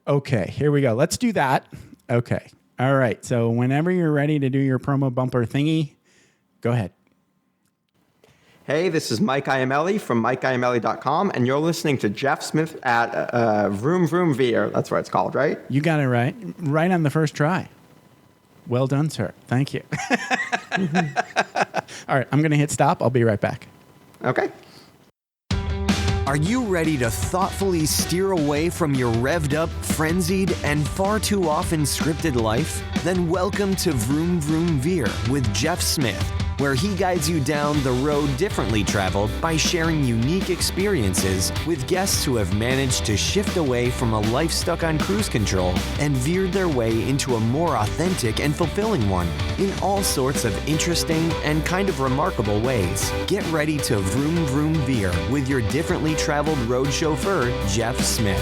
Okay, here we go. Let's do that. Okay. All right. So whenever you're ready to do your promo bumper thingy, go ahead. Hey, this is Mike Iamelli from MikeIamelli.com, and you're listening to Jeff Smith at Vroom, Veer. That's what it's called, right? You got it right. Right on the first try. Well done, sir. Thank you. All right. I'm going to hit stop. I'll be right back. Okay. Are you ready to thoughtfully steer away from your revved up, frenzied, and far too often scripted life? Then welcome to Vroom Veer with Jeff Smith, where he guides you down the road differently traveled by sharing unique experiences with guests who have managed to shift away from a life stuck on cruise control and veered their way into a more authentic and fulfilling one in all sorts of interesting and kind of remarkable ways. Get ready to Vroom Veer with your differently traveled road chauffeur, Jeff Smith.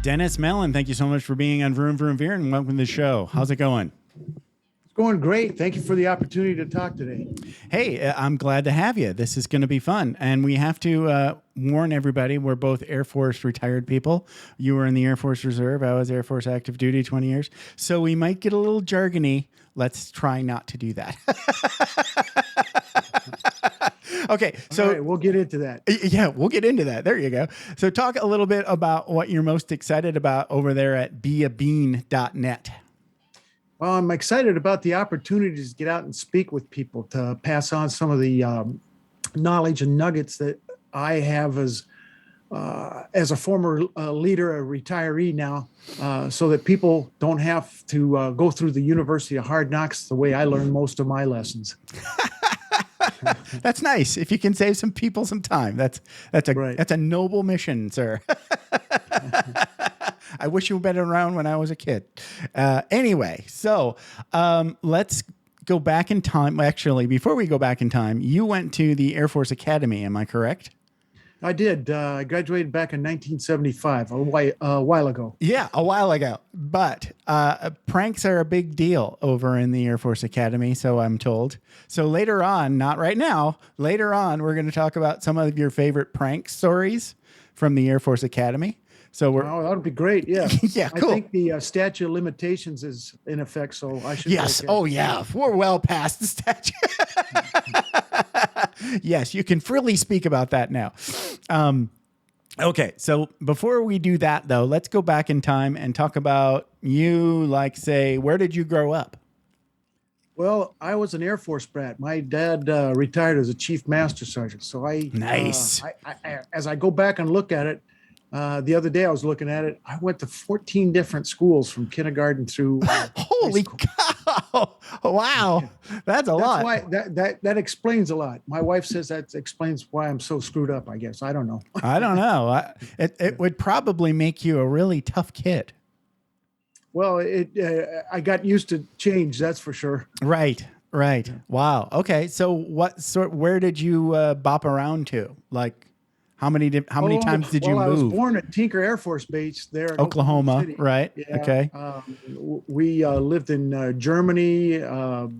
Dennis Mellen, thank you so much for being on Vroom Veer and welcome to the show. How's it going? It's going great. Thank you for the opportunity to talk today. Hey, I'm glad to have you. This is going to be fun. And we have to warn everybody, we're both Air Force retired people. You were in the Air Force Reserve. I was Air Force active duty 20 years. So we might get a little jargony. Let's try not to do that. Okay, so all right, we'll get into that. Yeah, we'll get into that. There you go. So talk a little bit about what you're most excited about over there at beabean.net. Well, I'm excited about the opportunities to get out and speak with people, to pass on some of the knowledge and nuggets that I have as a former leader, a retiree now, so that people don't have to go through the University of Hard Knocks the way I learned most of my lessons. That's nice. If you can save some people some time, that's a noble mission, sir. I wish you had been around when I was a kid. Anyway, so let's go back in time. Actually, before we go back in time, you went to the Air Force Academy. Am I correct? I did. I graduated back in 1975, a while ago. Yeah, a while ago. But pranks are a big deal over in the Air Force Academy, so I'm told. So later on, not right now, later on, we're going to talk about some of your favorite prank stories from the Air Force Academy. So that would be great. Yeah. Yeah, cool. I think the statute of limitations is in effect, so I should. Yes. Oh, yeah. We're well past the statute. Yes, you can freely speak about that now. Okay, so before we do that, though, let's go back in time and talk about you, like, say, where did you grow up? Well, I was an Air Force brat. My dad retired as a chief master sergeant. So Nice. As I go back and look at it, the other day I was looking at it, I went to 14 different schools from kindergarten through Holy cow. Wow. That's a lot. Why that explains a lot. My wife says that explains why I'm so screwed up, I guess. I don't know. I don't know. It would probably make you a really tough kid. Well, I got used to change, that's for sure. Right. Wow. Okay. So where did you bop around to? Like, how many times did you move? I was born at Tinker Air Force Base there in Oklahoma, right? Yeah. Okay. We lived in Germany,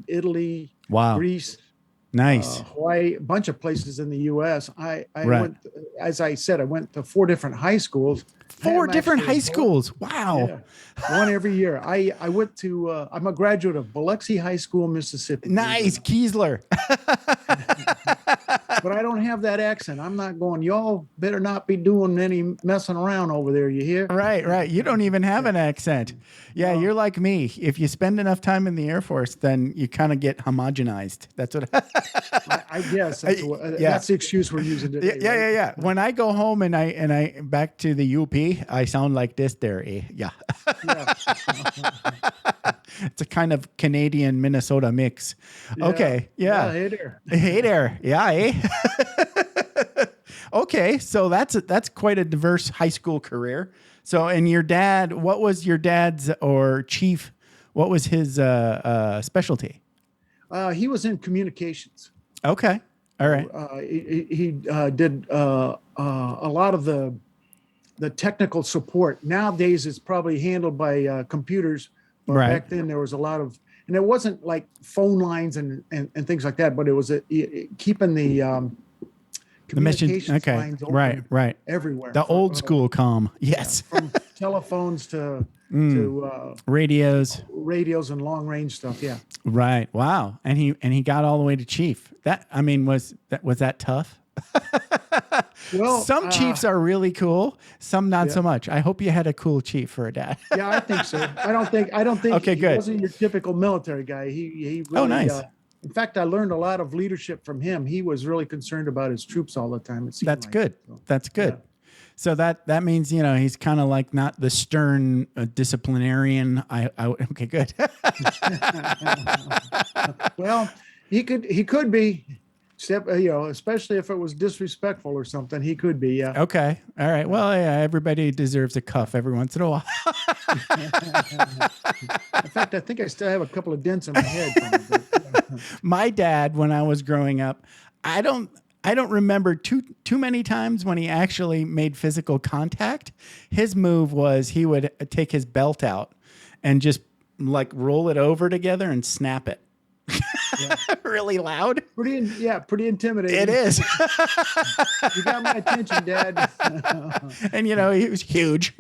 Italy, Greece. Nice. Hawaii, a bunch of places in the U.S. I went, as I said, I went to 4 different high schools. 4 different high schools. Wow. Yeah. One every year. I went to, I'm a graduate of Biloxi High School, Mississippi. Nice. Keesler. But I don't have that accent. I'm not going, y'all better not be doing any messing around over there, you hear? Right. You don't even have an accent. Yeah, you're like me. If you spend enough time in the Air Force, then you kind of get homogenized. That's what I guess. That's the excuse we're using today. Yeah. When I go home and I back to the UP, I sound like this there. Yeah. It's a kind of Canadian Minnesota mix. Okay. Yeah. Hey there. Yeah. Okay. So that's quite a diverse high school career. So, and your dad, what was your dad's or chief? What was his specialty? He was in communications. Okay. All right. He did a lot of the technical support. Nowadays, it's probably handled by computers. But back then, there was a lot of, and it wasn't like phone lines and things like that, but it was keeping the The mission. communications Okay. lines open Right. everywhere. The old school comm. Yes. From telephones to Radios. radios and long range stuff. Yeah. Right. Wow. And he got all the way to chief. Was that tough? Well, Some chiefs are really cool, some not Yeah. so much. I hope you had a cool chief for a dad. Yeah, I think so. I don't think Okay, he good. wasn't your typical military guy. He really, Oh, nice. In fact, I learned a lot of leadership from him. He was really concerned about his troops all the time. It seemed That's like. good. So, That's good. yeah. So that means, he's kind of like not the stern disciplinarian. Okay, good. Well, he could be, especially if it was disrespectful or something. He could be. Yeah. Okay. All right. Well, yeah, everybody deserves a cuff every once in a while. In fact, I think I still have a couple of dents in my head. From it, but, My dad, when I was growing up, I don't remember too many times when he actually made physical contact. His move was he would take his belt out and just like roll it over together and snap it. Really loud. pretty intimidating. It is. You got my attention, Dad. And he was huge,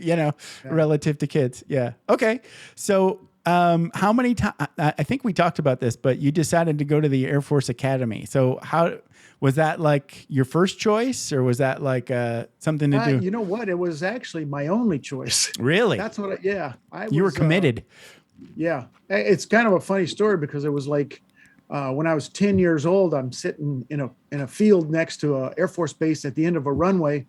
relative to kids. Yeah. Okay. So how many times, I think we talked about this, but you decided to go to the Air Force Academy. So how was that, like your first choice, or was that like something to do? You know what? It was actually my only choice. Really? That's what You were committed. Yeah. It's kind of a funny story because it was like when I was 10 years old, I'm sitting in a field next to an Air Force base at the end of a runway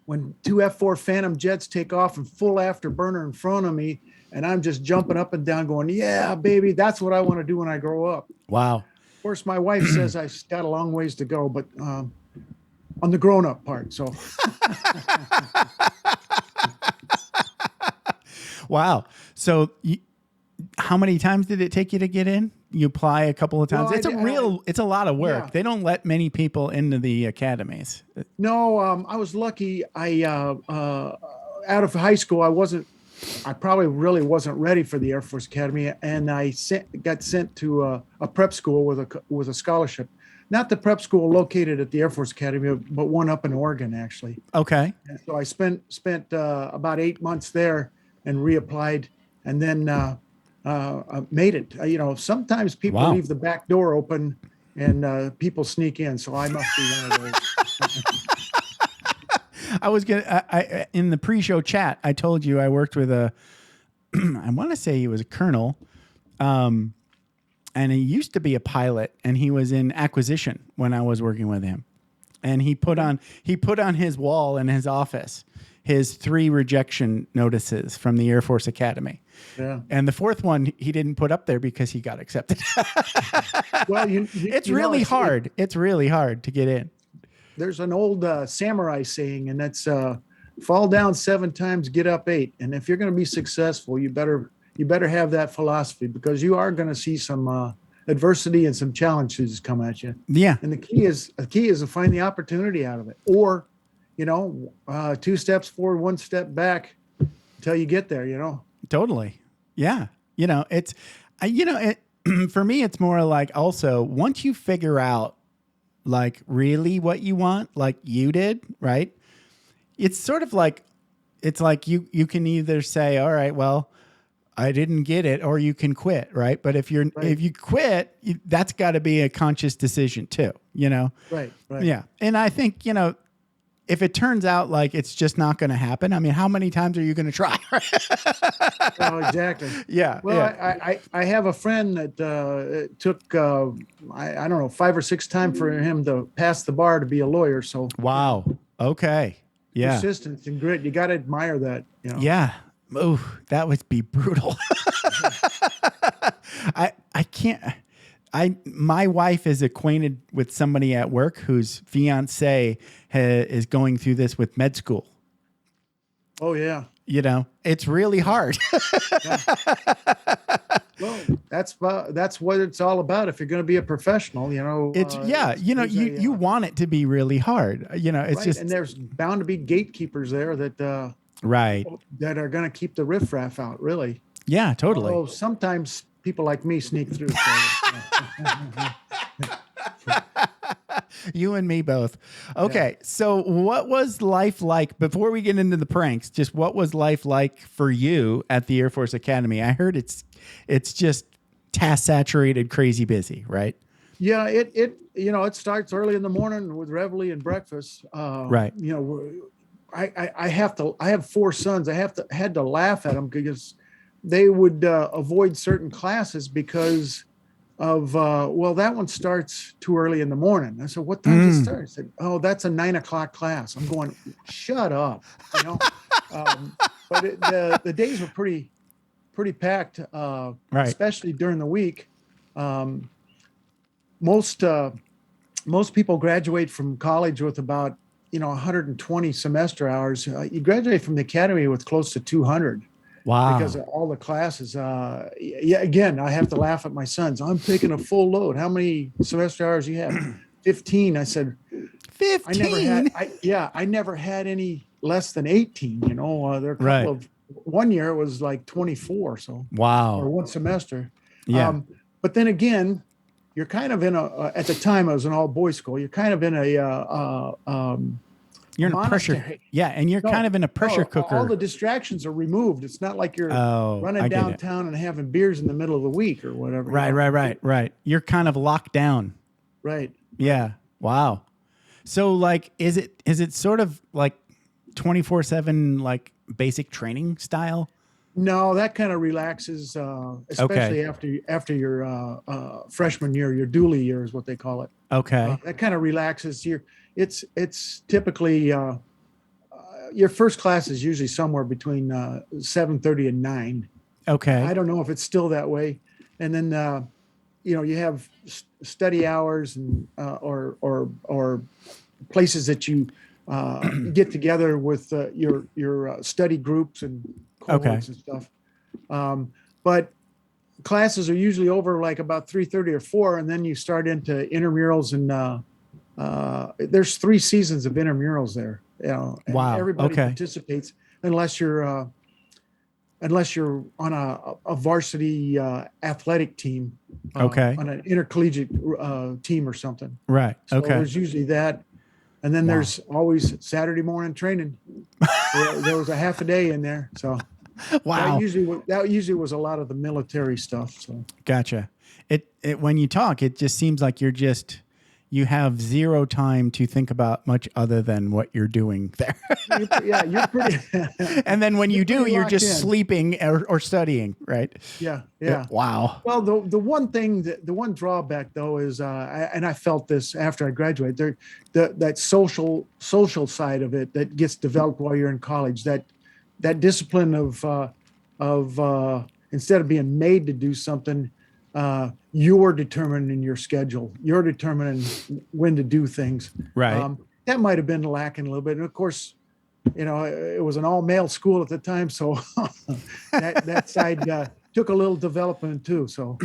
when two F-4 Phantom jets take off in full afterburner in front of me. And I'm just jumping up and down going, yeah, baby, that's what I want to do when I grow up. Wow. Of course, my wife says I got a long ways to go, but on the grown-up part. So, Wow. So how many times did it take you to get in? You apply a couple of times. Well, it's a lot of work. Yeah. They don't let many people into the academies. no, I was lucky. Out of high school, I probably really wasn't ready for the Air Force Academy, and I got sent to a prep school with a scholarship. Not the prep school located at the Air Force Academy, but one up in Oregon, actually. Okay. And so I spent about 8 months there and reapplied, and then made it. Sometimes people Wow. leave the back door open, and people sneak in. So I must be one of those. I was I in the pre-show chat, I told you I worked with I want to say he was a colonel, and he used to be a pilot, and he was in acquisition when I was working with him. And he put on his wall in his office his 3 rejection notices from the Air Force Academy. Yeah. And the 4th one he didn't put up there because he got accepted. Well, It's really hard. It's really hard to get in. There's an old samurai saying, and that's fall down 7 times, get up 8. And if you're going to be successful, you better have that philosophy, because you are going to see some adversity and some challenges come at you. Yeah. And the key is to find the opportunity out of it, or 2 steps forward, 1 step back until you get there. Totally. Yeah. It's for me, it's more like, also, once you figure out like really what you want, like you did, right? It's sort of like, it's like you can either say, all right, well, I didn't get it, or you can quit, right? But if you quit, that's got to be a conscious decision too, Right. Yeah. And I think, if it turns out like it's just not going to happen, I mean, how many times are you going to try? Oh, exactly. Yeah. Well, yeah. I have a friend that it took I don't know, 5 or 6 times for him to pass the bar to be a lawyer. So Wow. Okay. Yeah. persistence and grit, you got to admire that. Yeah. Oh, that would be brutal. I can't. My wife is acquainted with somebody at work whose fiance is going through this with med school. Oh yeah. It's really hard. Well, that's what it's all about. If you're going to be a professional, you want it to be really hard. It's right. just, and there's bound to be gatekeepers there that right. that are going to keep the riffraff out. Really. Yeah, totally. Oh, sometimes people like me sneak through. You and me both. Okay. So what was life like before we get into the pranks? Just what was life like for you at the Air Force Academy? I heard it's just task saturated, crazy busy, right? Yeah, it starts early in the morning with reveille and breakfast. Right. I have 4 sons. Had to laugh at them because they would avoid certain classes because of that one starts too early in the morning. I said, what time does it start? I said, oh, that's a 9 o'clock class. I'm going, shut up, but the days were pretty packed, Right. especially during the week. Most people graduate from college with about 120 semester hours. You graduate from the academy with close to 200. Wow. Because of all the classes. Again, I have to laugh at my sons. I'm taking a full load. How many semester hours you have? 15. I said, 15. I never had any less than 18. There are a couple Right. of, one year it was like 24. So Wow. or one semester. Yeah. But then again, you're kind of in at the time I was an all boys school. You're kind of in You're in a pressure. monastery. Yeah. And you're kind of in a pressure cooker. All the distractions are removed. It's not like you're running downtown and having beers in the middle of the week or whatever. Right. You're kind of locked down. Right. Yeah. Wow. So like, is it sort of like 24/7, like basic training style? No, that kind of relaxes, especially after your freshman year, your dually year is what they call it. Okay. That kind of relaxes it's typically your first class is usually somewhere between 7:30 and 9. Okay. I don't know if it's still that way. And then you have study hours and or places that you get together with your study groups and cohorts and stuff. But classes are usually over like about 3:30 or 4, and then you start into intramurals and there's 3 seasons of intramurals there. And wow. Everybody participates unless you're on a varsity athletic team. On an intercollegiate team or something. Right. So there's usually that. And then there's always Saturday morning training. There was a half a day in there. So wow. That usually was a lot of the military stuff. So gotcha. It when you talk, it just seems like you have zero time to think about much other than what you're doing there. You're pretty. And then when you do, you're just in. sleeping or studying, right? Yeah. Wow. Well, the one drawback though is, and I felt this after I graduated, that social side of it that gets developed while you're in college, that discipline of instead of being made to do something, you're determining your schedule. You're determining when to do things. Right. That might have been lacking a little bit. And of course, it was an all-male school at the time, so that side took a little development too. So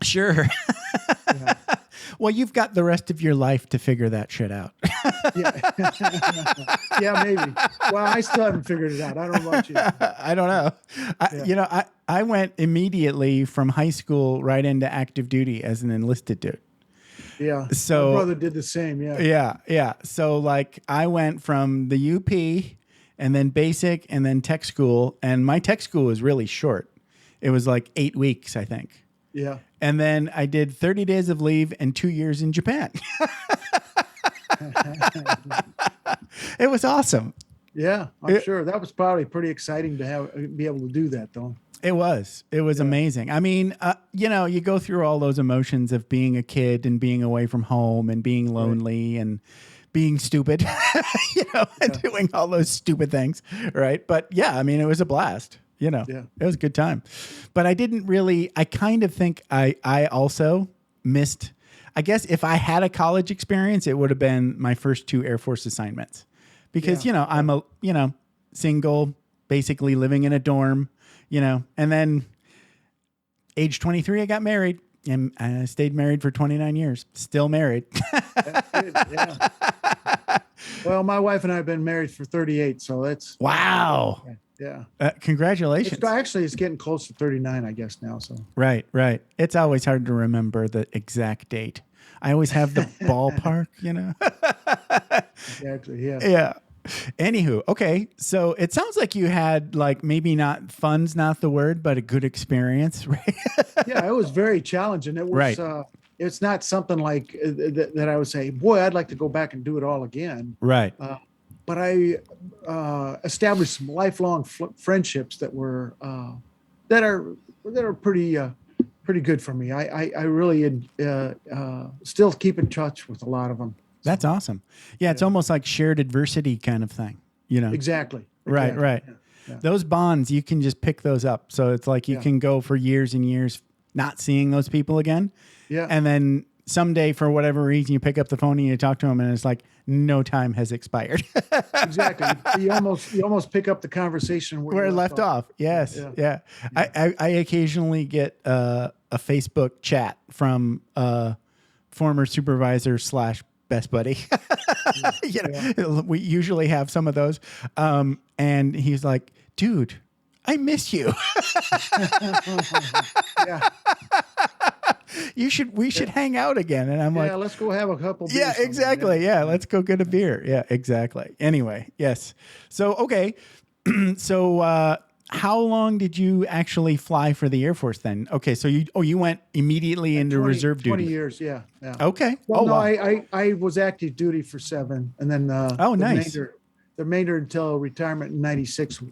sure. Yeah. Well, you've got the rest of your life to figure that shit out. Yeah, maybe. Well, I still haven't figured it out. I don't know about you. I don't know. I went immediately from high school right into active duty as an enlisted dude. Yeah. So my brother did the same. Yeah. Yeah. So like I went from the UP and then basic and then tech school, and my tech school was really short. It was like 8 weeks, I think. Yeah. And then I did 30 days of leave and 2 years in Japan. It was awesome. Yeah, I'm sure that was probably pretty exciting to be able to do that, though. It was amazing. I mean, you go through all those emotions of being a kid and being away from home and being lonely and being stupid, and doing all those stupid things. Right. But yeah, I mean, it was a blast. It was a good time. But I kind of think I also missed, I guess if I had a college experience, it would have been my first 2 Air Force assignments because, I'm a, single, basically living in a dorm, and then age 23, I got married and I stayed married for 29 years, still married. That's good, yeah. Well, my wife and I have been married for 38. So that's. Wow. Yeah. Congratulations. It's getting close to 39, I guess now. So. Right. It's always hard to remember the exact date. I always have the ballpark, Exactly. Yeah. Yeah. Anywho, okay. So it sounds like you had like maybe not fun's not the word, but a good experience, right? Yeah, it was very challenging. It was. Right. It's not something like that I would say, boy, I'd like to go back and do it all again. Right. But I established some lifelong friendships that were that are pretty good for me. I really still keep in touch with a lot of them. That's awesome. Yeah, it's almost like shared adversity kind of thing, Exactly. Right, right. Yeah. Those bonds, you can just pick those up. So it's like you can go for years and years not seeing those people again. Yeah. And then someday, for whatever reason, you pick up the phone and you talk to them, and it's like no time has expired. Exactly. You almost pick up the conversation where it left off. Yes. Yeah. I occasionally get a Facebook chat from former supervisor / best buddy. We usually have some of those. And he's like, dude, I miss you. Yeah. We should hang out again. And I'm like, let's go have a couple beers. yeah, exactly. Yeah. Let's go get a beer. Yeah, exactly. Anyway, yes. So, okay. So, how long did you actually fly for the Air Force then? Okay. So you went immediately into reserve duty. 20 years. Yeah. Okay. Well, no, wow. I was active duty for 7, and then nice. the remainder until retirement in 96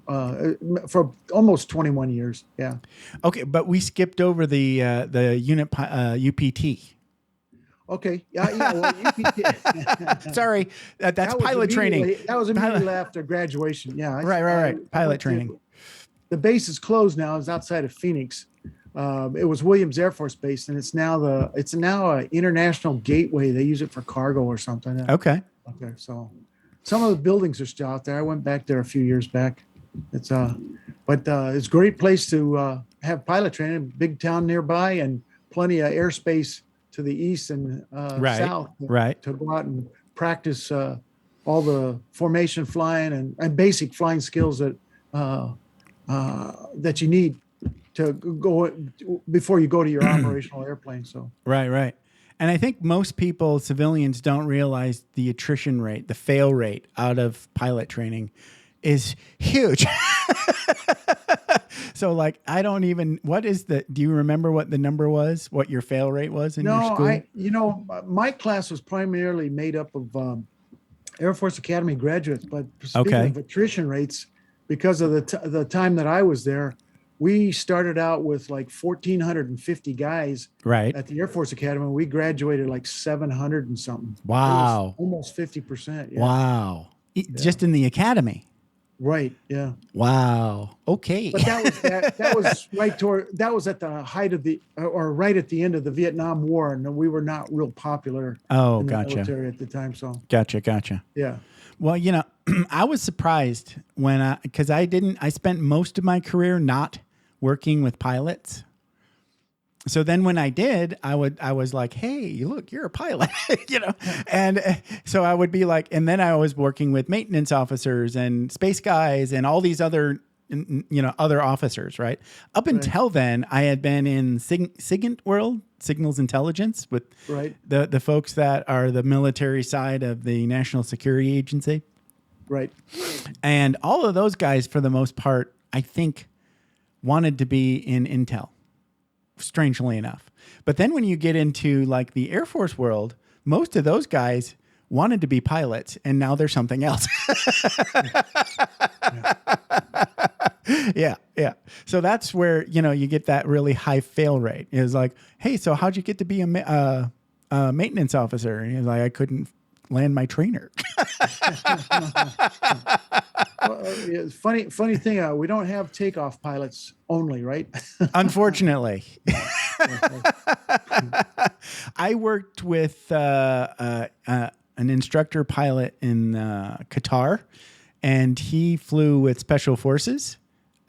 for almost 21 years. Yeah. Okay, but we skipped over the unit UPT. Okay. Yeah. Well, UPT. Sorry, that's pilot training. That was immediately after graduation. Yeah. Right. Pilot training. The base is closed now. It's outside of Phoenix. It was Williams Air Force Base, and it's now an international gateway. They use it for cargo or something. Okay. So some of the buildings are still out there. I went back there a few years back. It's a great place to have pilot training. Big town nearby, and plenty of airspace to the east and south. Right. To go out and practice all the formation flying and basic flying skills that you need to go before you go to your operational airplane. So right. And I think most people, civilians, don't realize the attrition rate, the fail rate out of pilot training is huge. So like, do you remember what the number was, what your fail rate was in your school? No, my class was primarily made up of Air Force Academy graduates, but speaking of attrition rates, because of the time that I was there, we started out with like 1,450 guys at the Air Force Academy. We graduated like 700 and something. Wow. Almost 50%. Yeah. Wow. Just in the academy. Right. Yeah. Wow. Okay. But that was at the height of right at the end of the Vietnam War, and we were not real popular in the military at the time. So Gotcha. Yeah. Well, I was surprised because I spent most of my career not working with pilots. So then when I did, I was like, hey, look, you're a pilot, and so I would be like, and then I was working with maintenance officers and space guys and all these other, other officers, right? Up until then, I had been in SIGINT world, signals intelligence, with the folks that are the military side of the National Security Agency. Right. And all of those guys, for the most part, I think wanted to be in intel, strangely enough. But then when you get into like the Air Force world, most of those guys wanted to be pilots, and now they're something else. Yeah. So that's where, you get that really high fail rate. It's like, hey, so how'd you get to be a maintenance officer? And he's like, I couldn't land my trainer. Well, funny thing, we don't have takeoff pilots only, right? Unfortunately. I worked with an instructor pilot in Qatar, and he flew with Special Forces.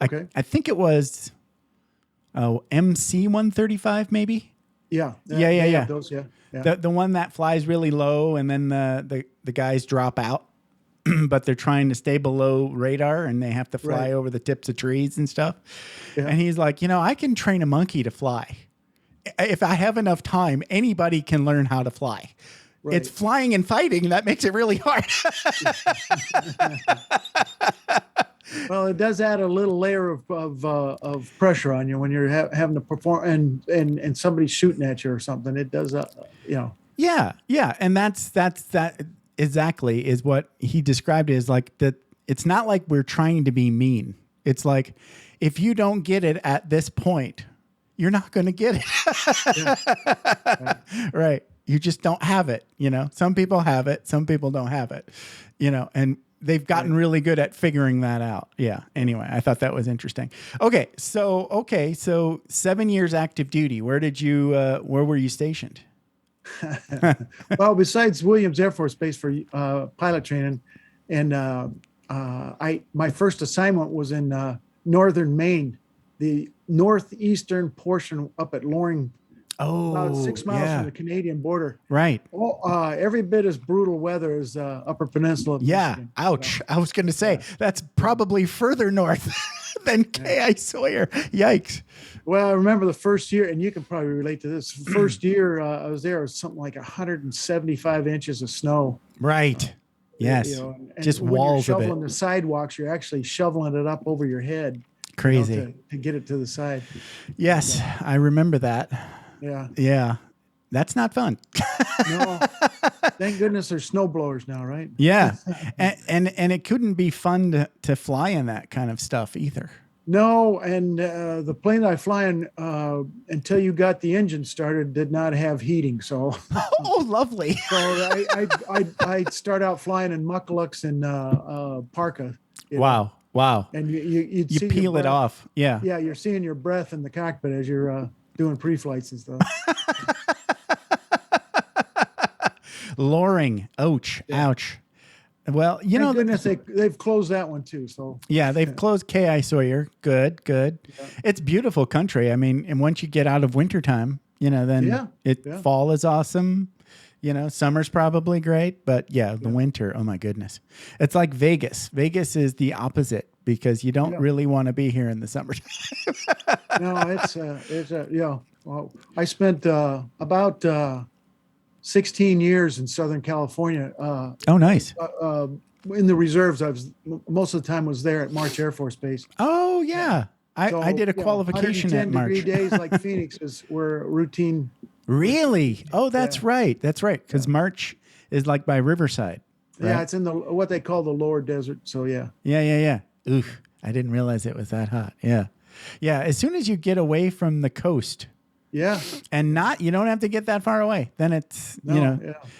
Okay. I think it was MC 135, maybe. Yeah. Those, yeah. The one that flies really low, and then the guys drop out, but they're trying to stay below radar, and they have to fly over the tips of trees and stuff. Yeah. And he's like, I can train a monkey to fly. if I have enough time, anybody can learn how to fly. Right. It's flying and fighting that makes it really hard. Well, it does add a little layer of pressure on you when you're having to perform and somebody's shooting at you or something. It does, Yeah, yeah, and that's that exactly is what he described it as, like that. It's not like we're trying to be mean. It's like if you don't get it at this point, you're not going to get it. Yeah. Right. You just don't have it. Some people have it, some people don't have it. And they've gotten really good at figuring that out. Yeah. Anyway, I thought that was interesting. Okay, so 7 years active duty. Where were you stationed? Well, besides Williams Air Force Base for pilot training, and my first assignment was in northern Maine, the northeastern portion up at Loring, about 6 miles from the Canadian border. Right. Oh, every bit as brutal weather as Upper Peninsula of Michigan. Ouch. I was going to say that's probably further north than K.I. Sawyer. Yikes. Well, I remember the first year, and you can probably relate to this. First year I was there, it was something like 175 inches of snow. Right. Yes. And just when walls you're of it. shoveling the sidewalks, you're actually shoveling it up over your head. Crazy. To get it to the side. Yes, I remember that. Yeah. Yeah. That's not fun. No. Thank goodness there's snow blowers now, right? Yeah. And it couldn't be fun to fly in that kind of stuff either. No, and the plane I fly in, until you got the engine started, did not have heating. So, oh, lovely. So I'd start out flying in mucklucks and parka. Wow. Wow. And you'd see peel it off. Yeah. Yeah, you're seeing your breath in the cockpit as you're doing pre-flights and stuff. Loring. Ouch. Yeah. Ouch. Well, thank goodness they've closed that one too. So yeah, they've closed K.I. Sawyer. Good. Yeah. It's beautiful country. I mean, and once you get out of wintertime, then fall is awesome. Summer's probably great, but the winter, oh my goodness. It's like Vegas. Vegas is the opposite because you don't really want to be here in the summertime. No, well, I spent about 16 years in Southern California. Oh, nice. In the reserves, most of the time was there at March Air Force Base. Oh yeah. I did a qualification at March. 110 degree days like Phoenix were routine. Really? Oh, that's right. That's right. Because March is like by Riverside. Right? Yeah, it's in what they call the lower desert. So yeah. Yeah. Oof. I didn't realize it was that hot. Yeah. Yeah. As soon as you get away from the coast. Yeah. And you don't have to get that far away. Then it's,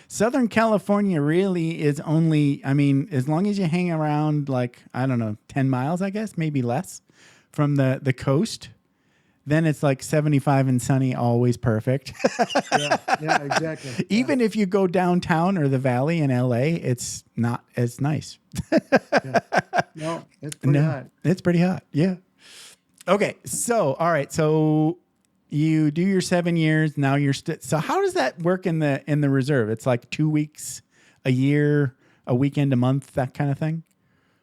Southern California really is only, as long as you hang around 10 miles, I guess, maybe less from the coast, then it's like 75 and sunny, always perfect. yeah, exactly. Even if you go downtown or the valley in LA, it's not as nice. No, it's pretty hot. It's pretty hot. Yeah. Okay. So, all right. So you do your 7 years. Now so how does that work in the reserve? It's like 2 weeks a year, a weekend a month, that kind of thing.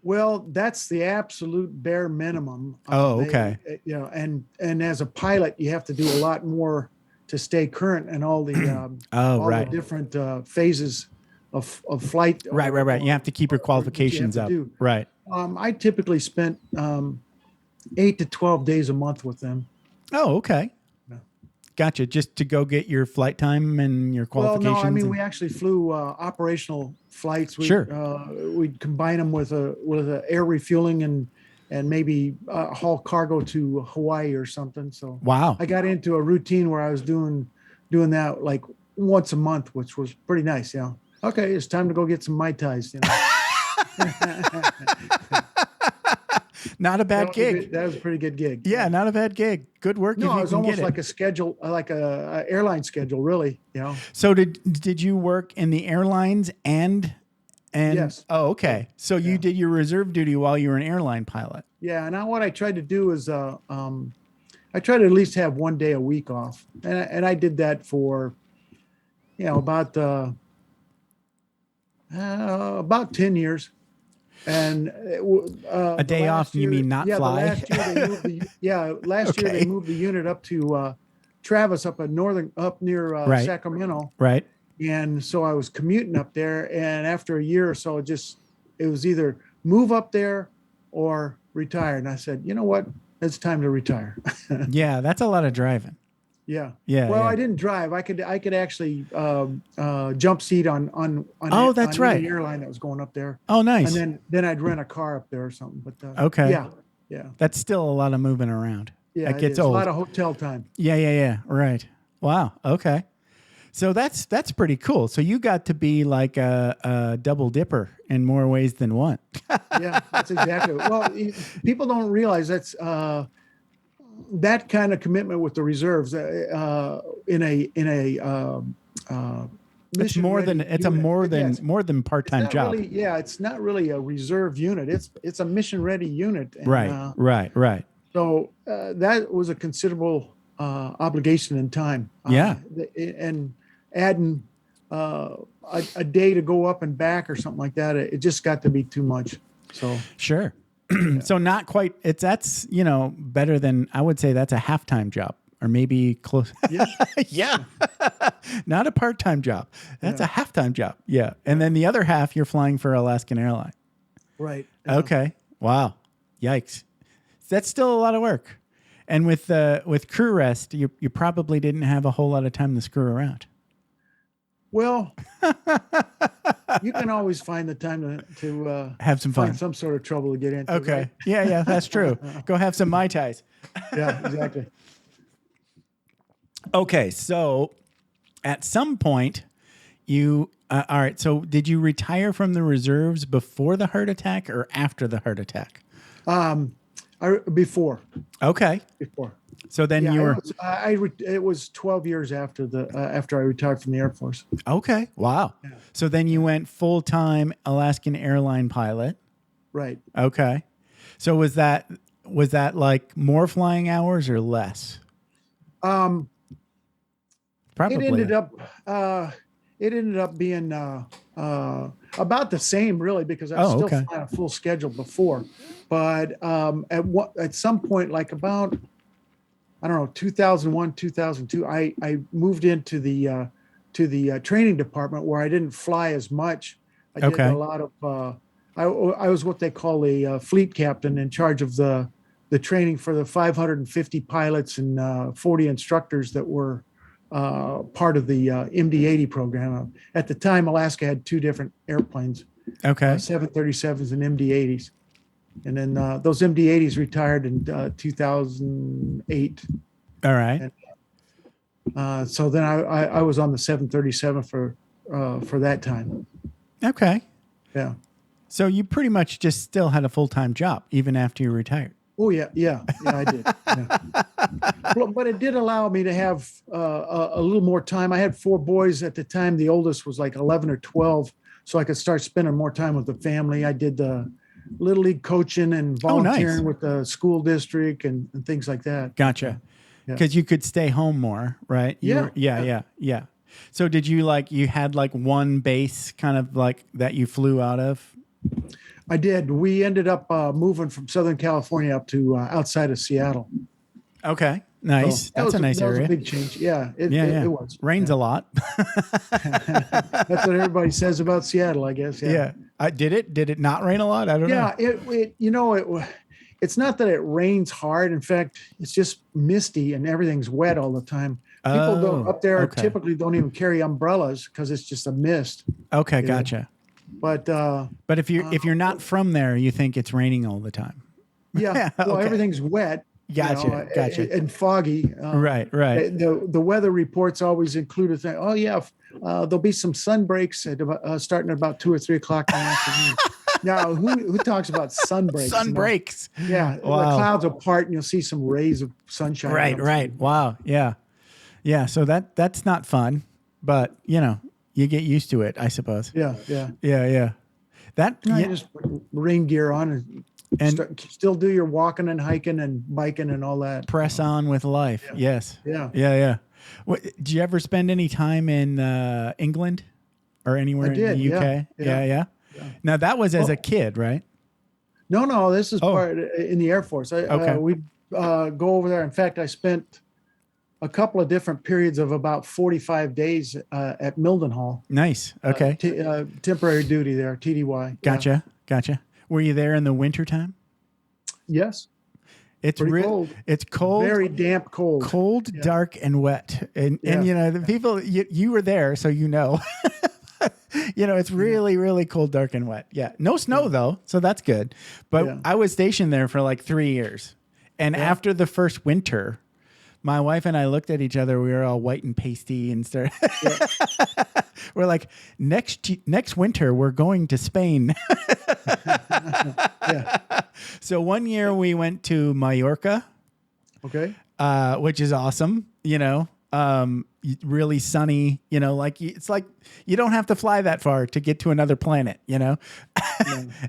Well, that's the absolute bare minimum. Oh, okay. And as a pilot, you have to do a lot more to stay current and all the the different phases of flight. Right. You have to keep your qualifications up. Right. I typically spent 8 to 12 days a month with them. Oh, okay. Gotcha. Just to go get your flight time and your qualifications. Well, no, we actually flew operational flights. Sure. We'd combine them with a air refueling and maybe haul cargo to Hawaii or something. So wow, I got into a routine where I was doing that like once a month, which was pretty nice. Yeah. Okay, it's time to go get some Mai Tais. Not a bad gig. That was a pretty good gig. Yeah, not a bad gig. Good work. No, it was almost like a schedule, like a airline schedule, really. So did you work in the airlines and? Yes. Oh, okay. So you did your reserve duty while you were an airline pilot. Yeah. Now what I tried to do is, I tried to at least have 1 day a week off, and I did that for, about 10 years. And a day off, you mean not fly? Last year they moved the unit up to Travis up near Right. Sacramento. Right. And so I was commuting up there, and after a year or so, it was either move up there or retire. And I said, you know what? It's time to retire. Yeah, that's a lot of driving. Yeah. Yeah. Well, yeah. I didn't drive. I could actually jump seat on Oh, that's right. any airline that was going up there. Oh, nice. And then I'd rent a car up there or something. But Okay. Yeah. Yeah. That's still a lot of moving around. Yeah. It gets is. old. A lot of hotel time. Yeah. Right. Wow. Okay. So that's pretty cool. So you got to be like a double dipper in more ways than one. Yeah, that's exactly. Well, people don't realize that's that kind of commitment with the reserves in a It's more than more than part-time job. Really, yeah, it's not really a reserve unit. It's a mission ready unit. And, Right. So that was a considerable obligation in time. Yeah. And adding a day to go up and back or something like that, it just got to be too much. So Sure. So not quite. That's better than, I would say that's a halftime job, or maybe close. yeah, Yeah. Not a part-time job. That's a halftime job. Yeah. And then the other half you're flying for Alaskan Airlines. right. Okay. Wow. Yikes. That's still a lot of work. And with crew rest, you probably didn't have a whole lot of time to screw around. Well, you can always find the time to Have some fun. find some sort of trouble to get into. Okay. Right? Yeah, that's true. Go have some Mai Tais. Yeah, exactly. Okay, so at some point, all right, so did you retire from the reserves before the heart attack or after the heart attack? Before. Okay. So then Yeah, you were, it was 12 years after I retired from the Air Force. okay, wow. Yeah. So then you went full-time Alaskan airline pilot. Right. Okay. So was that like more flying hours or less? Probably. It ended up being about the same, really, because I was still okay. flying a full schedule before. But at some point, like about, I don't know, 2001, 2002, I moved into the training department where I didn't fly as much. I did a lot of. I was what they call a fleet captain, in charge of the training for the 550 pilots and 40 instructors that were part of the MD-80 program. At the time, Alaska had two different airplanes, Okay. 737s and MD-80s. And then those MD-80s retired in 2008. All right. So then I was on the 737 for that time. Okay. Yeah. So you pretty much just still had a full-time job even after you retired. Oh yeah, I did. Yeah. But it did allow me to have a little more time. I had 4 boys at the time. The oldest was like 11 or 12, so I could start spending more time with the family. I did the little league coaching and volunteering with the school district and things like that. Gotcha. Because you could stay home more, right? Yeah. So did you had one base kind of like that you flew out of? I did. We ended up moving from Southern California up to outside of Seattle. Okay. Nice. So That's a nice that area. was a big change. Yeah. It was. Rains a lot. That's what everybody says about Seattle, I guess. Yeah. Did it not rain a lot? I don't know. Yeah. It's not that it rains hard. In fact, it's just misty and everything's wet all the time. People up there typically don't even carry umbrellas because it's just a mist. Okay. Gotcha. But if you're not from there, you think it's raining all the time. Yeah. Well, everything's wet. Gotcha. And foggy. Right. The weather reports always include a thing. Oh yeah, there'll be some sun breaks starting at about 2 or 3 o'clock in the afternoon. Now, who talks about sun breaks? Sun breaks. Yeah. Wow. The clouds will part and you'll see some rays of sunshine. Right. Wow. Yeah. So that's not fun, but you get used to it, I suppose. Yeah. That just put rain gear on and still do your walking and hiking and biking and all that. Press on with life. Yeah. Yes. Yeah. Did you ever spend any time in England or anywhere in the UK? Yeah. Now that was as a kid, right? No. This is part in the Air Force. We go over there. In fact, I spent a couple of different periods of about 45 days at Mildenhall. Nice. Okay. Temporary duty there, TDY. Gotcha. Gotcha. Were you there in the wintertime? Yes. It's Pretty real. cold. It's cold. Very damp, cold. Cold, dark, and wet. And you know, the people, you were there, so you know. You know, it's really, really cold, dark, and wet. Yeah. No snow, though, so that's good. But I was stationed there for like 3 years. And after the first winter, my wife and I looked at each other. We were all white and pasty and started. We're like, next winter, we're going to Spain. So one year we went to Mallorca. Okay. Which is awesome. You know, really sunny. You know, like it's like you don't have to fly that far to get to another planet. You know.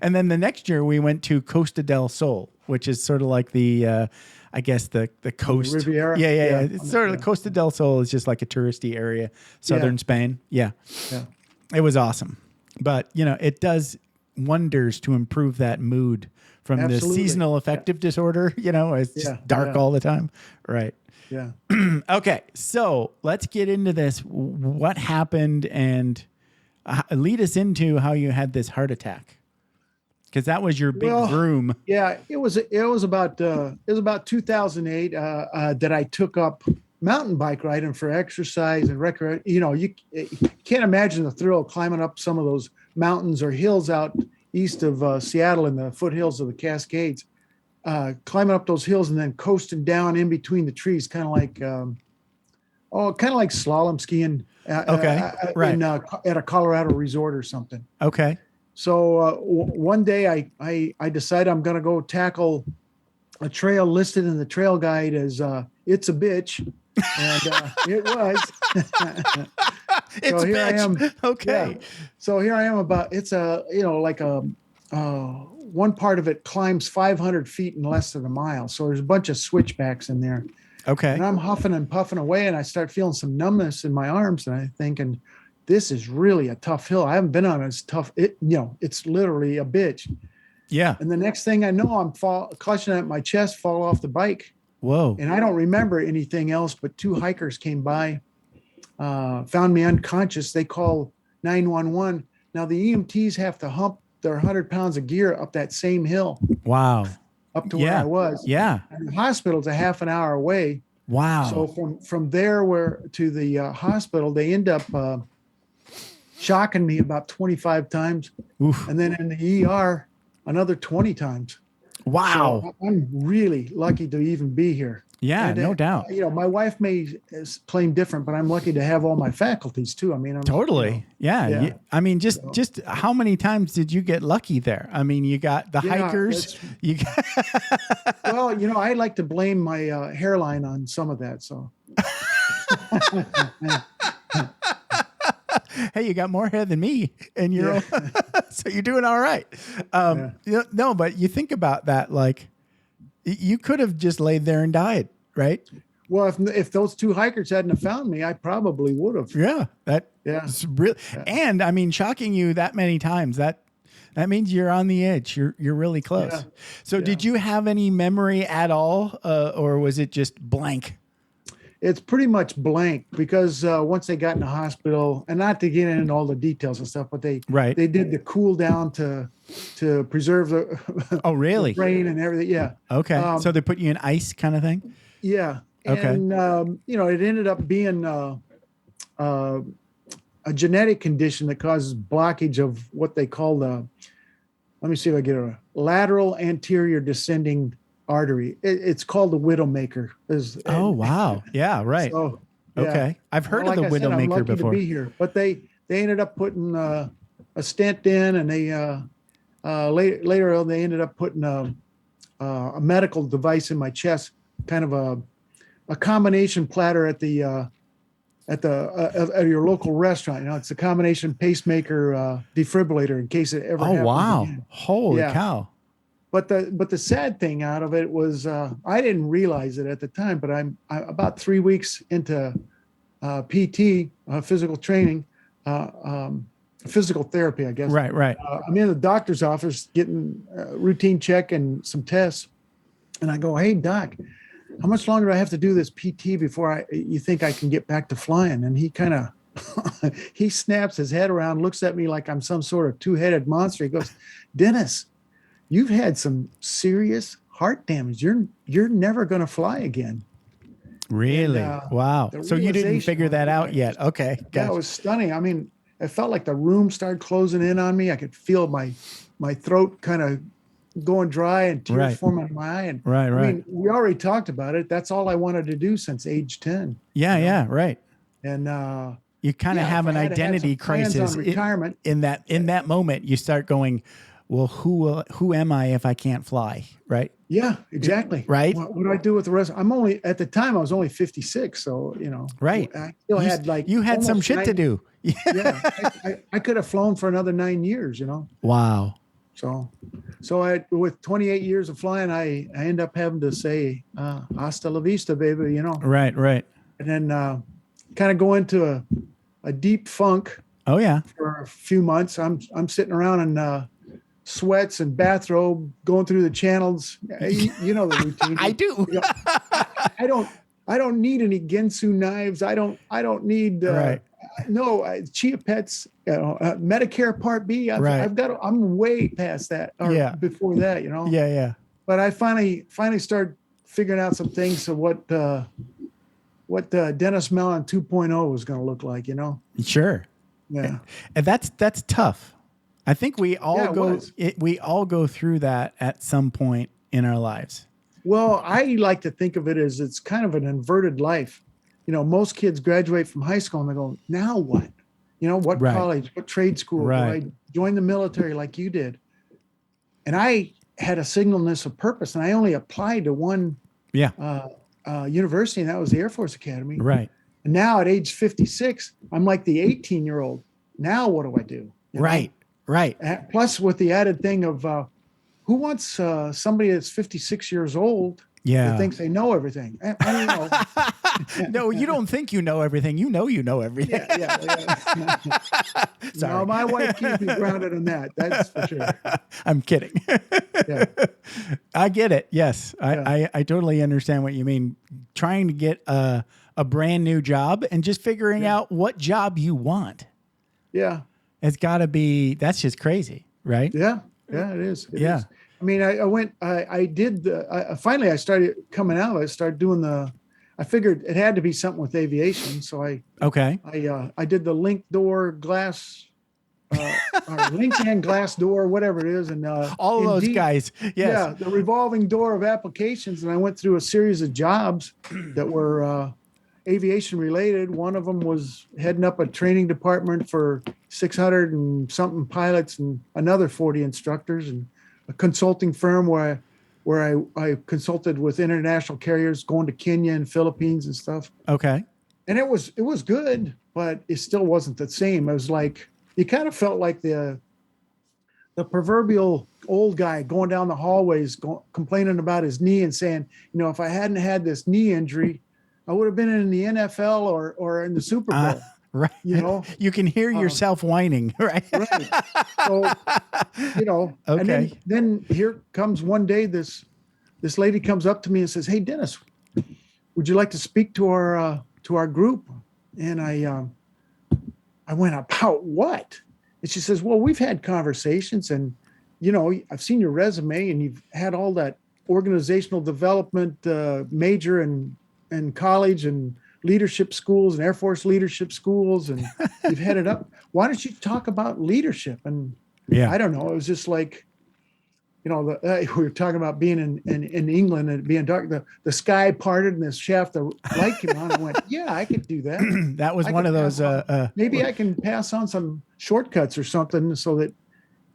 And then the next year we went to Costa del Sol, which is sort of like the. I guess the coast. Riviera? Yeah. It's sort of the Costa del Sol is just like a touristy area, southern Spain. Yeah. It was awesome. But, you know, it does wonders to improve that mood from the seasonal affective disorder, you know, it's just dark all the time. Right. Yeah. Okay. So let's get into this. What happened and lead us into how you had this heart attack. Because that was your big vroom. Yeah, it was about 2008 that I took up mountain bike riding for exercise and recreation. You know, you can't imagine the thrill of climbing up some of those mountains or hills out east of Seattle in the foothills of the Cascades. Climbing up those hills and then coasting down in between the trees, kind of like slalom skiing. Right. At a Colorado resort or something. Okay. So one day I decided I'm going to go tackle a trail listed in the trail guide as it's a bitch. And it was. It's so here I am. Okay. Yeah. So here I am one part of it climbs 500 feet in less than a mile. So there's a bunch of switchbacks in there. Okay. And I'm huffing and puffing away and I start feeling some numbness in my arms and I'm thinking, this is really a tough hill. I haven't been on as tough. It's literally a bitch. Yeah. And the next thing I know, I'm clutching at my chest, fall off the bike. Whoa. And I don't remember anything else, but 2 hikers came by, found me unconscious. They call 911. Now the EMTs have to hump their 100 pounds of gear up that same hill. Wow. Up to where I was. Yeah. And the hospital's a half an hour away. Wow. So from there to the hospital, they end up shocking me about 25 times. Oof. And then in the ER, another 20 times. Wow. So I'm really lucky to even be here. Yeah, And, no doubt. You know, my wife may claim different, but I'm lucky to have all my faculties too. I mean, I'm totally. Yeah. I mean, just how many times did you get lucky there? I mean, you got the hikers. Well, you know, I like to blame my hairline on some of that. So. Hey, you got more hair than me, and you're so you're doing all right. No, but you think about that, like you could have just laid there and died, right? Well, if those 2 hikers hadn't have found me, I probably would have. Yeah, that's really. And I mean, shocking you that many times, that means you're on the edge. You're really close. Yeah. So, did you have any memory at all, or was it just blank? It's pretty much blank because once they got in the hospital, and not to get into all the details and stuff, but they did the cool down to preserve the the brain and everything. Yeah. Okay. So they put you in ice kind of thing? Yeah. Okay. And you know, it ended up being a genetic condition that causes blockage of what they call let me see if I get a lateral anterior descending artery. It's called the Widowmaker. Oh, wow. Yeah, right. So, okay. I've heard of the Widowmaker I'm lucky before. To be here. But they ended up putting a stent in, and they later on they ended up putting a medical device in my chest, kind of a combination platter at your local restaurant. You know, it's a combination pacemaker defibrillator in case it ever happens. Oh, wow. Again. Holy cow. But the sad thing out of it was I didn't realize it at the time, but I'm about 3 weeks into PT, physical training, physical therapy, I guess. Right. I'm in the doctor's office getting a routine check and some tests. And I go, hey, doc, how much longer do I have to do this PT before you think I can get back to flying? And he kind of, he snaps his head around, looks at me like I'm some sort of two-headed monster. He goes, Dennis, you've had some serious heart damage. You're never going to fly again. Really? Wow. So you didn't figure that out yet. Okay. That Gotcha. was stunning. I mean, it felt like the room started closing in on me. I could feel my throat kind of going dry and tears forming in my eye. And Right. I mean, we already talked about it. That's all I wanted to do since age 10. Yeah. Right. And you kind of have an identity crisis retirement. in that moment. You start going, well, who am I if I can't fly? Right. Yeah, exactly. Right. What do I do with the rest? At the time I was only 56. So, right. I still had you had some shit to do. Yeah. I could have flown for another 9 years, Wow. So with 28 years of flying, I end up having to say, hasta la vista, baby, Right. And then kind of go into a deep funk. Oh yeah. For a few months. I'm sitting around in sweats and bathrobe, going through the channels. You know the routine. I do. I don't need any Ginsu knives. I don't need Chia Pets. Medicare Part B. I'm way past that. Or before that, Yeah. But I finally started figuring out some things of what Dennis Mellen 2.0 was going to look like. Sure. Yeah. And that's tough. I think we all go through that at some point in our lives. Well, I like to think of it as it's kind of an inverted life. Most kids graduate from high school and they go, now what? What college, what trade school? Right. Do I join the military like you did? And I had a singleness of purpose, and I only applied to one university, and that was the Air Force Academy. Right. And now at age 56, I'm like the 18-year-old. Now what do I do? Right. Plus with the added thing of who wants somebody that's 56 years old that thinks they know everything? I don't know. No, you don't think you know everything. You know everything. Yeah. Sorry. No, my wife keeps me grounded on that. That's for sure. I'm kidding. Yeah. I get it. Yes. I totally understand what you mean. Trying to get a brand new job and just figuring out what job you want. Yeah. It's got to be, that's just crazy, right? Yeah. Yeah, it is. It Yeah. is. I mean, finally I started coming out. I started doing I figured it had to be something with aviation. So I did the link door glass, or link and glass door, whatever it is. And all those guys. Yes. Yeah. The revolving door of applications. And I went through a series of jobs that were aviation related. One of them was heading up a training department for 600 and something pilots and another 40 instructors, and a consulting firm where I consulted with international carriers going to Kenya and Philippines and stuff. Okay. And it was good, but it still wasn't the same. It was like, you kind of felt like the proverbial old guy going down the hallways, complaining about his knee and saying, if I hadn't had this knee injury, I would have been in the NFL or in the Super Bowl. Right. You can hear yourself whining, right? Right. So, okay. And then here comes one day, this lady comes up to me and says, "Hey, Dennis, would you like to speak to our group?" And I went, "About what?" And she says, "Well, we've had conversations, and I've seen your resume, and you've had all that organizational development major in college and leadership schools and Air Force leadership schools, and you've headed up. Why don't you talk about leadership?" And I don't know. It was just like, we were talking about being in England and being dark. The sky parted and the shaft of light came on. I went, yeah, I could do that. That was one of those. Maybe I can pass on some shortcuts or something so that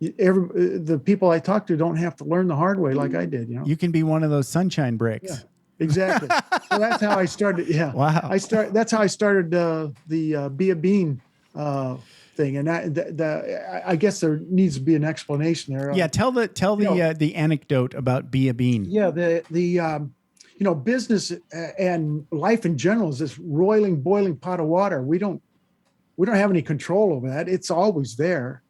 the people I talk to don't have to learn the hard way like I did. You can be one of those sunshine bricks. Yeah. Exactly. So that's how I started. Yeah. Wow. That's how I started the Be a Bean thing, and I guess there needs to be an explanation there. Yeah. Tell the anecdote about Be a Bean. Yeah. The business and life in general is this roiling, boiling pot of water. We don't have any control over that. It's always there,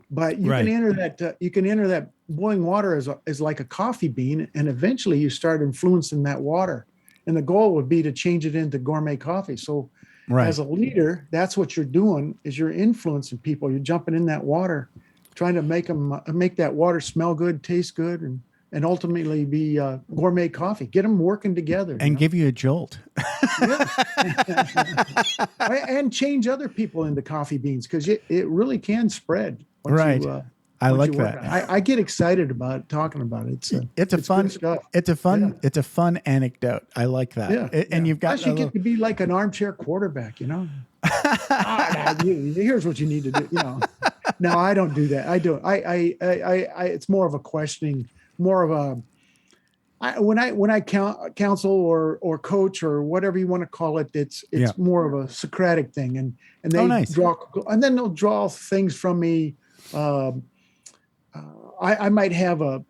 but you can enter that. You can enter that boiling water as like a coffee bean, and eventually you start influencing that water. and the goal would be to change it into gourmet coffee. So Right. as a leader, that's what you're doing, is you're influencing people. You're jumping in that water, trying to make that water smell good, taste good, and ultimately be gourmet coffee. Get them working together. And give you a jolt. And change other people into coffee beans, because it really can spread. Right. I like that. I get excited about talking about it. It's fun stuff. It's a fun anecdote. I like that. Yeah. And you've got Plus you get to be like an armchair quarterback, here's what you need to do. No, I don't do that. I don't. I it's more of a questioning, more of a, when I counsel or coach or whatever you want to call it, it's more of a Socratic thing, and they nice. and then they'll draw things from me. I might have a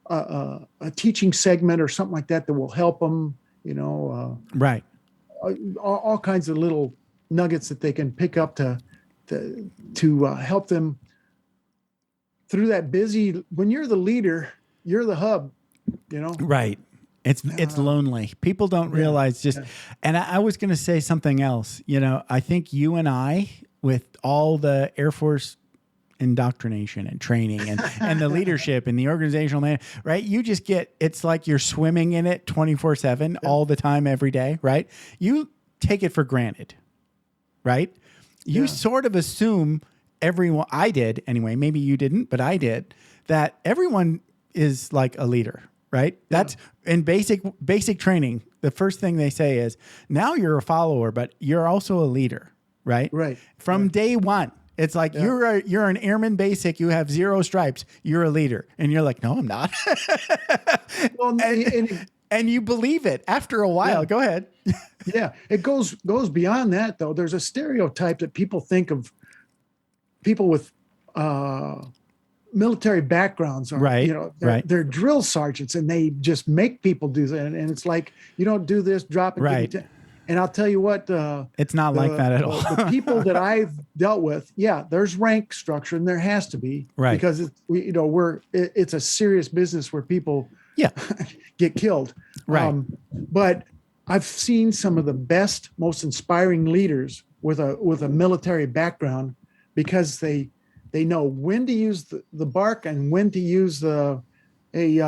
teaching segment or something like that will help them, right. All kinds of little nuggets that they can pick up to help them through that busy. When you're the leader, you're the hub, Right. It's lonely. People don't realize and I was going to say something else. I think you and I, with all the Air Force indoctrination and training and the leadership and the organizational man, right? You just it's like you're swimming in it 24/7 all the time, every day, right? You take it for granted, right? You sort of assume everyone, I did anyway, maybe you didn't, but I did, that everyone is like a leader, right? That's in basic training. The first thing they say is, now you're a follower, but you're also a leader, right? Right. From day one. It's like you're an airman basic. You have 0 stripes. You're a leader, and you're like, no, I'm not. Well, and you believe it after a while. Yeah. Go ahead. Yeah, it goes beyond that, though. There's a stereotype that people think of people with military backgrounds, or they're drill sergeants, and they just make people do that. And it's like, you don't do this, drop it. Right. And I'll tell you what, it's not like that at all. The people that I've dealt with, there's rank structure, and there has to be, right? Because it's a serious business where people get killed, right? But I've seen some of the best, most inspiring leaders with a military background, because they know when to use the bark and when to use the. Hey,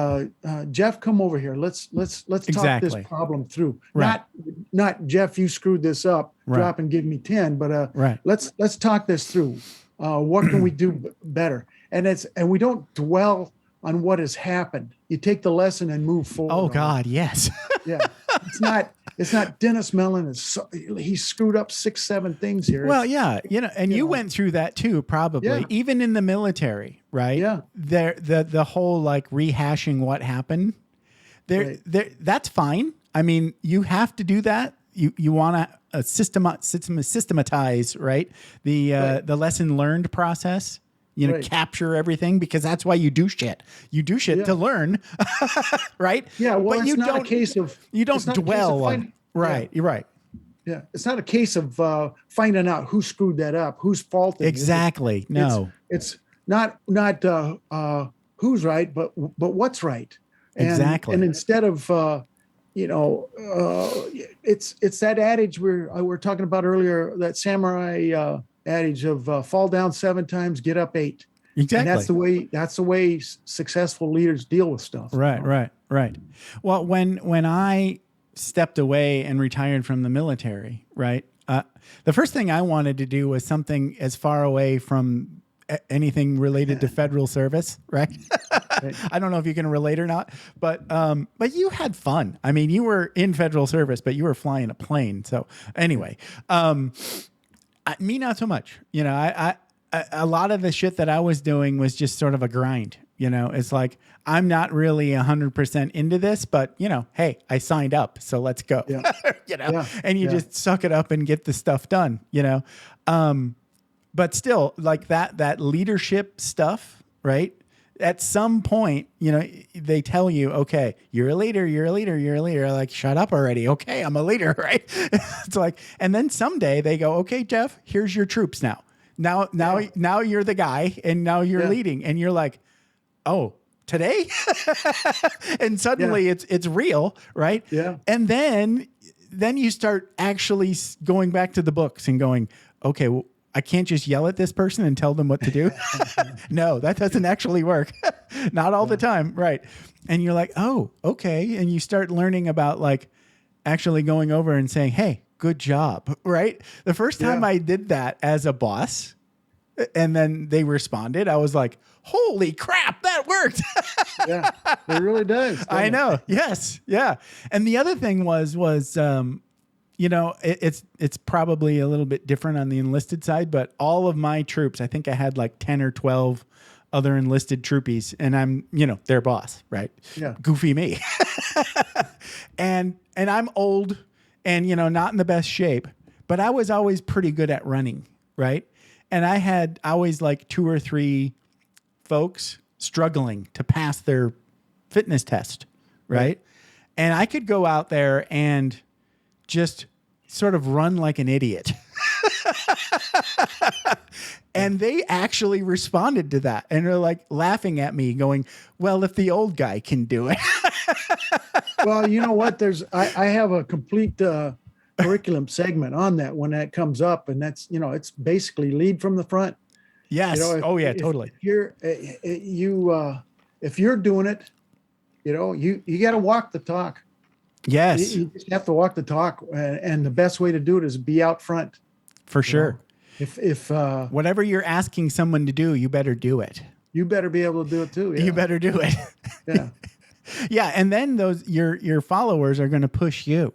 Jeff, come over here. Let's talk this problem through. Right. Not Jeff, you screwed this up. Right. Drop and give me 10. But right. Let's talk this through. What can we do better? And we don't dwell on what has happened. You take the lesson and move forward. Oh God, yes. Yeah. It's not Dennis Mellen. He screwed up 6-7 things here. Well, you went through that too, probably, even in the military, right? Yeah. The whole like rehashing what happened that's fine. I mean, you have to do that. You want to systematize, right? The lesson learned process. Capture everything, because that's why you do shit. You do shit to learn, right? Yeah, well, but you don't dwell on. Right, you're right. Yeah, it's not a case of finding out who screwed that up, whose fault it is. Exactly. It's not who's right, but what's right. Exactly. And instead of it's that adage we're talking about earlier, that samurai adage of fall down 7 times, get up 8. Exactly. And that's the way successful leaders deal with stuff. Right. Well, when I stepped away and retired from the military, right, the first thing I wanted to do was something as far away from anything related to federal service, right? I don't know if you can relate or not, but you had fun. I mean, you were in federal service, but you were flying a plane. So anyway, me, not so much. I a lot of the shit that I was doing was just sort of a grind. It's like, I'm not really 100% into this, but hey, I signed up, so let's go. And you just suck it up and get the stuff done. But still, like that leadership stuff, right? At some point, they tell you, okay, you're a leader. Like, shut up already. Okay, I'm a leader, right? It's like, and then someday they go, okay, Jeff, here's your troops now. Now you're the guy, and now you're leading, and you're like, oh, today? And suddenly it's real, right? Yeah. And then then you start actually going back to the books and going, okay, well, I can't just yell at this person and tell them what to do. No, that doesn't actually work. Not all the time. Right. And you're like, oh, okay. And you start learning about like actually going over and saying, hey, good job. Right. The first time I did that as a boss and then they responded, I was like, holy crap, that worked. Yeah, it really does. I know. Yes. Yeah. And the other thing was, you know, it's probably a little bit different on the enlisted side, but all of my troops, I think I had like 10 or 12 other enlisted troopies, and I'm, you know, their boss, right? Yeah. Goofy me. and I'm old and, you know, not in the best shape, but I was always pretty good at running, right? And I had always like 2 or 3 folks struggling to pass their fitness test, right? And I could go out there and just sort of run like an idiot. And they actually responded to that. And they're like laughing at me going, well, if the old guy can do it. Well, you know what? I have a complete curriculum segment on that when that comes up. And that's, you know, it's basically lead from the front. Yes. You know, Totally. If you're doing it, you know, you got to walk the talk. Yes. You just have to walk the talk, and the best way to do it is be out front. For sure. You know? If whatever you're asking someone to do, you better do it. You better be able to do it too. Yeah. You better do it. Yeah. Yeah. And then your followers are going to push you.